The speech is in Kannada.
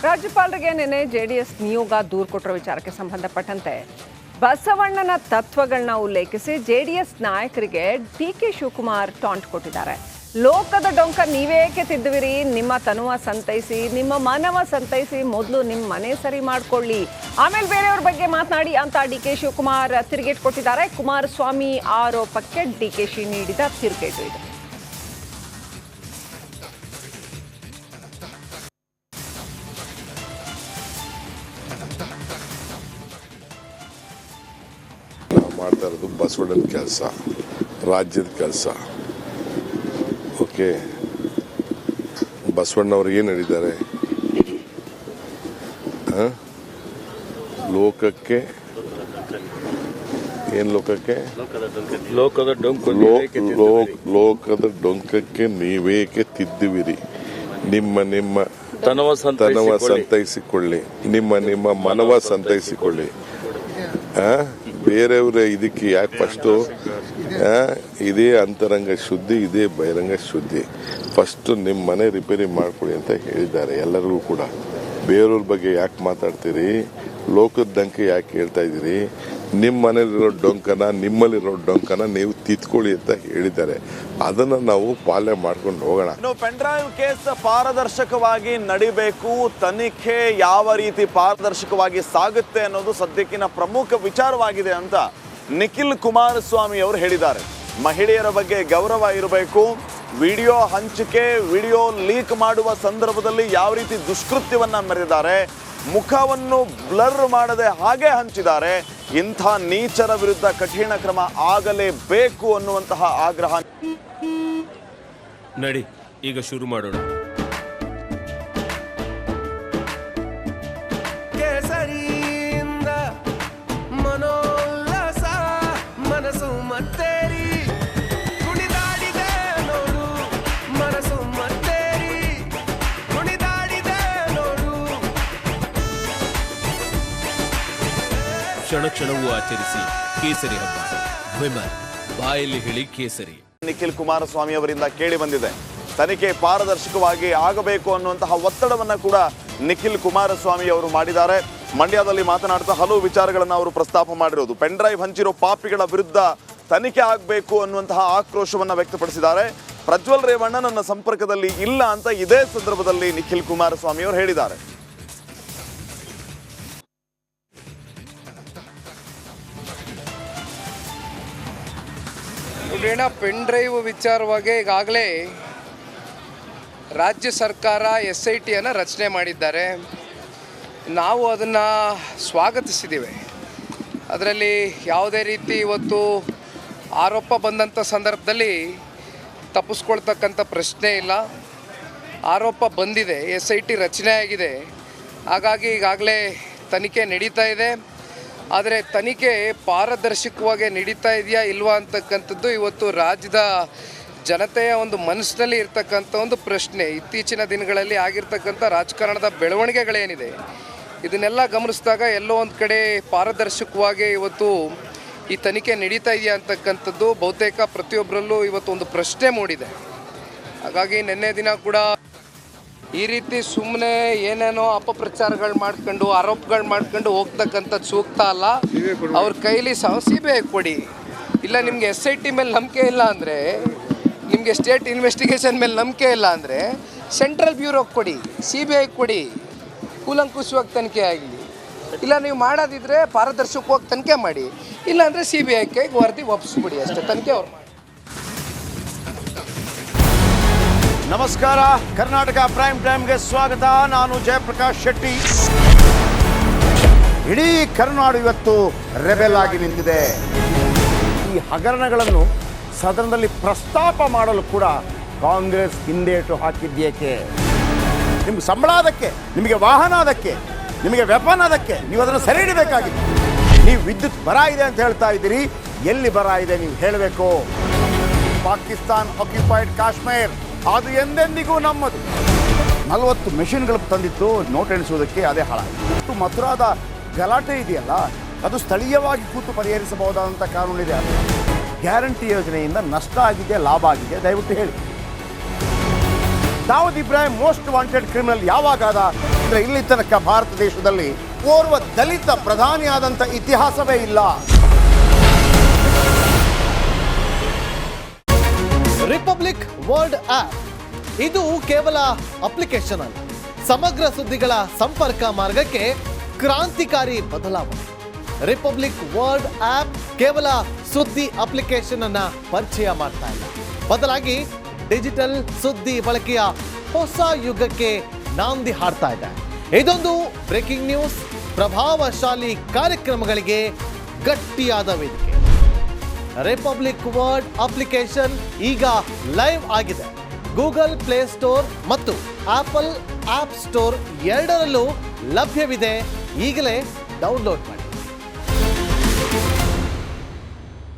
ರಾಜ್ಯಪಾಲರಿಗೆ ನಿನ್ನೆ ಜೆಡಿಎಸ್ ನಿಯೋಗ ದೂರು ಕೊಟ್ಟಿರೋ ವಿಚಾರಕ್ಕೆ ಸಂಬಂಧಪಟ್ಟಂತೆ ಬಸವಣ್ಣನ ತತ್ವಗಳನ್ನ ಉಲ್ಲೇಖಿಸಿ ಜೆಡಿಎಸ್ ನಾಯಕರಿಗೆ ಡಿಕೆ ಶಿವಕುಮಾರ್ ಟಾಂಟ್ ಕೊಟ್ಟಿದ್ದಾರೆ. ಲೋಕದ ಡೊಂಕ ನೀವೇಕೆ ತಿದ್ದುವಿರಿ? ನಿಮ್ಮ ತನುವ ಸಂತೈಸಿ, ನಿಮ್ಮ ಮನವ ಸಂತೈಸಿ, ಮೊದಲು ನಿಮ್ಮ ಮನೆ ಸರಿ ಮಾಡ್ಕೊಳ್ಳಿ, ಆಮೇಲೆ ಬೇರೆಯವ್ರ ಬಗ್ಗೆ ಮಾತನಾಡಿ ಅಂತ ಡಿಕೆ ಶಿವಕುಮಾರ್ ತಿರುಗೇಟು ಕೊಟ್ಟಿದ್ದಾರೆ. ಕುಮಾರಸ್ವಾಮಿ ಆರೋಪಕ್ಕೆ ಡಿಕೆಶಿ ನೀಡಿದ ತಿರುಗೇಟು ಇದು. ಮಾಡ್ತಾ ಇರೋದು ಬಸವಣ್ಣನ ಕೆಲಸ, ರಾಜ್ಯದ ಕೆಲಸ. ಓಕೆ, ಬಸವಣ್ಣವ್ರು ಏನು ಹೇಳಿದ್ದಾರೆ? ಲೋಕಕ್ಕೆ ಏನು ಲೋಕಕ್ಕೆ ಲೋಕದ ಡೊಂಕಕ್ಕೆ ನೀವೇಕೆ ತಿದ್ದುವಿರಿ? ನಿಮ್ಮ ತನವ ಸಂತೈಸಿಕೊಳ್ಳಿ, ನಿಮ್ಮ ಮನವ ಸಂತೈಸಿಕೊಳ್ಳಿ. ಬೇರೆಯವರ ಇದಕ್ಕೆ ಯಾಕೆ ಫಸ್ಟು ಇದೇ ಅಂತರಂಗ ಶುದ್ಧಿ, ಇದೇ ಬಹಿರಂಗ ಶುದ್ಧಿ. ಫಸ್ಟು ನಿಮ್ಮ ಮನೆ ರಿಪೇರಿ ಮಾಡ್ಕೊಳ್ಳಿ ಅಂತ ಹೇಳಿದ್ದಾರೆ ಎಲ್ಲರಿಗೂ ಕೂಡ. ಬೇರೆಯವ್ರ ಬಗ್ಗೆ ಯಾಕೆ ಮಾತಾಡ್ತೀರಿ? ಲೋಕದ ಡಂಕೆ ಯಾಕೆ ಹೇಳ್ತಾ ಇದ್ದೀರಿ? ನಿಮ್ಮ ಮನೇಲಿರೋ ಡೊಂಕನ, ನಿಮ್ಮಲ್ಲಿರೋ ಡೊಂಕನ ನೀವು ತಿದ್ಕೊಳ್ಳಿ ಅಂತ ಹೇಳಿದ್ದಾರೆ. ಅದನ್ನು ನಾವು ಪಾಲನೆ ಮಾಡ್ಕೊಂಡು ಹೋಗೋಣ. ಪೆನ್ಡ್ರೈವ್ ಕೇಸ್ ಪಾರದರ್ಶಕವಾಗಿ ನಡಿಬೇಕು, ತನಿಖೆ ಯಾವ ರೀತಿ ಪಾರದರ್ಶಕವಾಗಿ ಸಾಗುತ್ತೆ ಅನ್ನೋದು ಸದ್ಯಕ್ಕಿನ ಪ್ರಮುಖ ವಿಚಾರವಾಗಿದೆ ಅಂತ ನಿಖಿಲ್ ಕುಮಾರಸ್ವಾಮಿ ಅವರು ಹೇಳಿದ್ದಾರೆ. ಮಹಿಳೆಯರ ಬಗ್ಗೆ ಗೌರವ ಇರಬೇಕು, ವಿಡಿಯೋ ಹಂಚಿಕೆ, ವಿಡಿಯೋ ಲೀಕ್ ಮಾಡುವ ಸಂದರ್ಭದಲ್ಲಿ ಯಾವ ರೀತಿ ದುಷ್ಕೃತ್ಯವನ್ನ ಮೆರೆದಿದ್ದಾರೆ, ಮುಖವನ್ನು ಬ್ಲರ್ ಮಾಡದೆ ಹಾಗೆ ಹಂಚಿದ್ದಾರೆ. ಇಂಥ ನೀಚರ ವಿರುದ್ಧ ಕಠಿಣ ಕ್ರಮ ಆಗಲೇಬೇಕು ಅನ್ನುವಂತಹ ಆಗ್ರಹ. ನಡಿ ಈಗ ಶುರು ಮಾಡೋಣ. ಕೇಸರಿಯಿಂದ ಮನೋಲ್ಲಾಸ ಮನಸ್ಸು ಮತ್ತೇರಿ ಕುಣಿದಾಡಿದೆ ನೋಡು, ಮನಸ್ಸು ಮತ್ತೇರಿ ಕುಣಿದಾಡಿದೆ ನೋಡು. ಕ್ಷಣ ಕ್ಷಣವೂ ಆಚರಿಸಿ ಕೇಸರಿ ಹಬ್ಬ. ವಿಮಲ್ ಬಾಯಲ್ಲಿ ಹೇಳಿ ಕೇಸರಿ. ನಿಖಿಲ್ ಕುಮಾರಸ್ವಾಮಿ ಅವರಿಂದ ಕೇಳಿ ಬಂದಿದೆ, ತನಿಖೆ ಪಾರದರ್ಶಕವಾಗಿ ಆಗಬೇಕು ಅನ್ನುವಂತಹ ಒತ್ತಡವನ್ನ ಕೂಡ ನಿಖಿಲ್ ಕುಮಾರಸ್ವಾಮಿ ಅವರು ಮಾಡಿದ್ದಾರೆ. ಮಂಡ್ಯದಲ್ಲಿ ಮಾತನಾಡ್ತಾ ಹಲವು ವಿಚಾರಗಳನ್ನು ಅವರು ಪ್ರಸ್ತಾಪ ಮಾಡಿರೋದು. ಪೆನ್ಡ್ರೈವ್ ಹಂಚಿರೋ ಪಾಪಿಗಳ ವಿರುದ್ಧ ತನಿಖೆ ಆಗಬೇಕು ಅನ್ನುವಂತಹ ಆಕ್ರೋಶವನ್ನ ವ್ಯಕ್ತಪಡಿಸಿದ್ದಾರೆ. ಪ್ರಜ್ವಲ್ ರೇವಣ್ಣ ನನ್ನ ಸಂಪರ್ಕದಲ್ಲಿ ಇಲ್ಲ ಅಂತ ಇದೇ ಸಂದರ್ಭದಲ್ಲಿ ನಿಖಿಲ್ ಕುಮಾರಸ್ವಾಮಿ ಅವರು ಹೇಳಿದ್ದಾರೆ. ಪೆನ್ ಡ್ರೈವ್ ವಿಚಾರವಾಗಿ ಈಗಾಗಲೇ ರಾಜ್ಯ ಸರ್ಕಾರ SITಯನ್ನು ರಚನೆ ಮಾಡಿದ್ದಾರೆ. ನಾವು ಅದನ್ನು ಸ್ವಾಗತಿಸಿದ್ದೀವಿ. ಅದರಲ್ಲಿ ಯಾವುದೇ ರೀತಿ ಇವತ್ತು ಆರೋಪ ಬಂದಂಥ ಸಂದರ್ಭದಲ್ಲಿ ತಪ್ಪಿಸ್ಕೊಳ್ತಕ್ಕಂಥ ಪ್ರಶ್ನೆ ಇಲ್ಲ. ಆರೋಪ ಬಂದಿದೆ, SIT ರಚನೆ ಆಗಿದೆ, ಹಾಗಾಗಿ ಈಗಾಗಲೇ ತನಿಖೆ ನಡೀತಾ ಇದೆ. ಆದರೆ ತನಿಖೆ ಪಾರದರ್ಶಕವಾಗಿ ನಡೀತಾ ಇದೆಯಾ ಇಲ್ವಾ ಅಂತಕ್ಕಂಥದ್ದು ಇವತ್ತು ರಾಜ್ಯದ ಜನತೆಯ ಒಂದು ಮನಸ್ಸಿನಲ್ಲಿ ಇರ್ತಕ್ಕಂಥ ಒಂದು ಪ್ರಶ್ನೆ. ಇತ್ತೀಚಿನ ದಿನಗಳಲ್ಲಿ ಆಗಿರ್ತಕ್ಕಂಥ ರಾಜಕಾರಣದ ಬೆಳವಣಿಗೆಗಳೇನಿದೆ ಇದನ್ನೆಲ್ಲ ಗಮನಿಸಿದಾಗ ಎಲ್ಲೋ ಒಂದು ಕಡೆ ಪಾರದರ್ಶಕವಾಗಿ ಇವತ್ತು ಈ ತನಿಖೆ ನಡೀತಾ ಇದೆಯಾ ಅಂತಕ್ಕಂಥದ್ದು ಬಹುತೇಕ ಪ್ರತಿಯೊಬ್ಬರಲ್ಲೂ ಇವತ್ತು ಒಂದು ಪ್ರಶ್ನೆ ಮೂಡಿದೆ. ಹಾಗಾಗಿ ನಿನ್ನೆ ದಿನ ಕೂಡ ಈ ರೀತಿ ಸುಮ್ಮನೆ ಏನೇನೋ ಅಪಪ್ರಚಾರಗಳು ಮಾಡ್ಕೊಂಡು ಆರೋಪಗಳು ಮಾಡ್ಕೊಂಡು ಹೋಗ್ತಕ್ಕಂಥದ್ದು ಸೂಕ್ತ ಅಲ್ಲ. ಅವ್ರ ಕೈಲಿ CBI ಕೊಡಿ, ಇಲ್ಲ ನಿಮಗೆ SIT ಮೇಲೆ ನಂಬಿಕೆ ಇಲ್ಲ ಅಂದರೆ, ನಿಮಗೆ ಸ್ಟೇಟ್ ಇನ್ವೆಸ್ಟಿಗೇಷನ್ ಮೇಲೆ ನಂಬಿಕೆ ಇಲ್ಲ ಅಂದರೆ ಸೆಂಟ್ರಲ್ ಬ್ಯೂರೋಗೆ ಕೊಡಿ, CBI ಕೊಡಿ, ಕೂಲಂಕುಷವಾಗಿ ತನಿಖೆ ಆಗಲಿ. ಇಲ್ಲ ನೀವು ಮಾಡೋದಿದ್ರೆ ಪಾರದರ್ಶಕವಾಗಿ ತನಿಖೆ ಮಾಡಿ, ಇಲ್ಲಾಂದರೆ CBI ಕೈಗೆ ವರದಿ ವಾಪಸ್ಬಿಡಿ ಅಷ್ಟೇ. ತನಿಖೆ ಅವ್ರು ಮಾಡಿ. ನಮಸ್ಕಾರ, ಕರ್ನಾಟಕ ಪ್ರೈಮ್ ಟೈಮ್ಗೆ ಸ್ವಾಗತ. ನಾನು ಜಯಪ್ರಕಾಶ್ ಶೆಟ್ಟಿ. ಇಡೀ ಕರುನಾಡು ಇವತ್ತು ರೆಬೆಲ್ ಆಗಿ ನಿಂತಿದೆ. ಈ ಹಗರಣಗಳನ್ನು ಸದನದಲ್ಲಿ ಪ್ರಸ್ತಾಪ ಮಾಡಲು ಕೂಡ ಕಾಂಗ್ರೆಸ್ ಹಿಂದೇಟು ಹಾಕಿದ್ದೇಕೆ? ನಿಮ್ಗೆ ಸಂಬಳ ಅದಕ್ಕೆ, ನಿಮಗೆ ವಾಹನ ಅದಕ್ಕೆ, ನಿಮಗೆ ವೆಪನ್ ಅದಕ್ಕೆ, ನೀವು ಅದನ್ನು ಸೆರೆ ಹಿಡಿಬೇಕಾಗಿತ್ತು. ನೀವು ವಿದ್ಯುತ್ ಬರ ಇದೆ ಅಂತ ಹೇಳ್ತಾ ಇದ್ದೀರಿ, ಎಲ್ಲಿ ಬರ ಇದೆ ನೀವು ಹೇಳಬೇಕು. ಪಾಕಿಸ್ತಾನ್ ಆಕ್ಯುಪೈಡ್ ಕಾಶ್ಮೀರ್ ಅದು ಎಂದೆಂದಿಗೂ ನಮ್ಮದು. 40 ಮೆಷಿನ್ಗಳು ತಂದಿತ್ತು ನೋಟ್ ಎಣಿಸುವುದಕ್ಕೆ, ಅದೇ ಹಾಳಾಯಿತು. ಮಥುರಾದ ಗಲಾಟೆ ಇದೆಯಲ್ಲ, ಅದು ಸ್ಥಳೀಯವಾಗಿ ಕೂತು ಪರಿಹರಿಸಬಹುದಾದಂಥ ಕಾನೂನಿದೆ. ಗ್ಯಾರಂಟಿ ಯೋಜನೆಯಿಂದ ನಷ್ಟ ಆಗಿದೆ, ಲಾಭ ಆಗಿದೆ, ದಯವಿಟ್ಟು ಹೇಳಿ. Dawood Ibrahim most wanted criminal ಯಾವಾಗಾದ ಅಂದ್ರೆ ಇಲ್ಲಿ ತನಕ ಭಾರತ ದೇಶದಲ್ಲಿ ಓರ್ವ ದಲಿತ ಪ್ರಧಾನಿಯಾದಂಥ ಇತಿಹಾಸವೇ ಇಲ್ಲ. ರಿಪಬ್ಲಿಕ್ ವರ್ಲ್ಡ್ ಆಪ್ ಇದು ಕೇವಲ ಅಪ್ಲಿಕೇಶನ್ ಅಲ್ಲ, ಸಮಗ್ರ ಸುದ್ದಿಗಳ ಸಂಪರ್ಕ ಮಾರ್ಗಕ್ಕೆ ಕ್ರಾಂತಿಕಾರಿ ಬದಲಾವಣೆ. ರಿಪಬ್ಲಿಕ್ ವರ್ಲ್ಡ್ ಆಪ್ ಕೇವಲ ಸುದ್ದಿ ಅಪ್ಲಿಕೇಶನ್ ಅನ್ನ ಪರಿಚಯ ಮಾಡ್ತಾ ಇಲ್ಲ, ಬದಲಾಗಿ ಡಿಜಿಟಲ್ ಸುದ್ದಿ ಬಳಕೆಯ ಹೊಸ ಯುಗಕ್ಕೆ ನಾಂದಿ ಹಾಡ್ತಾ ಇದೆ. ಇದೊಂದು ಬ್ರೇಕಿಂಗ್ ನ್ಯೂಸ್, ಪ್ರಭಾವಶಾಲಿ ಕಾರ್ಯಕ್ರಮಗಳಿಗೆ ಗಟ್ಟಿಯಾದ ವೇದಿಕೆ. ರಿಪಬ್ಲಿಕ್ ವರ್ಲ್ಡ್ ಅಪ್ಲಿಕೇಶನ್ ಈಗ ಲೈವ್ ಆಗಿದೆ. ಗೂಗಲ್ ಪ್ಲೇ ಸ್ಟೋರ್ ಮತ್ತು ಆಪಲ್ ಆಪ್ ಸ್ಟೋರ್ ಎರಡರಲ್ಲೂ ಲಭ್ಯವಿದೆ. ಈಗಲೇ ಡೌನ್ಲೋಡ್ ಮಾಡಿ.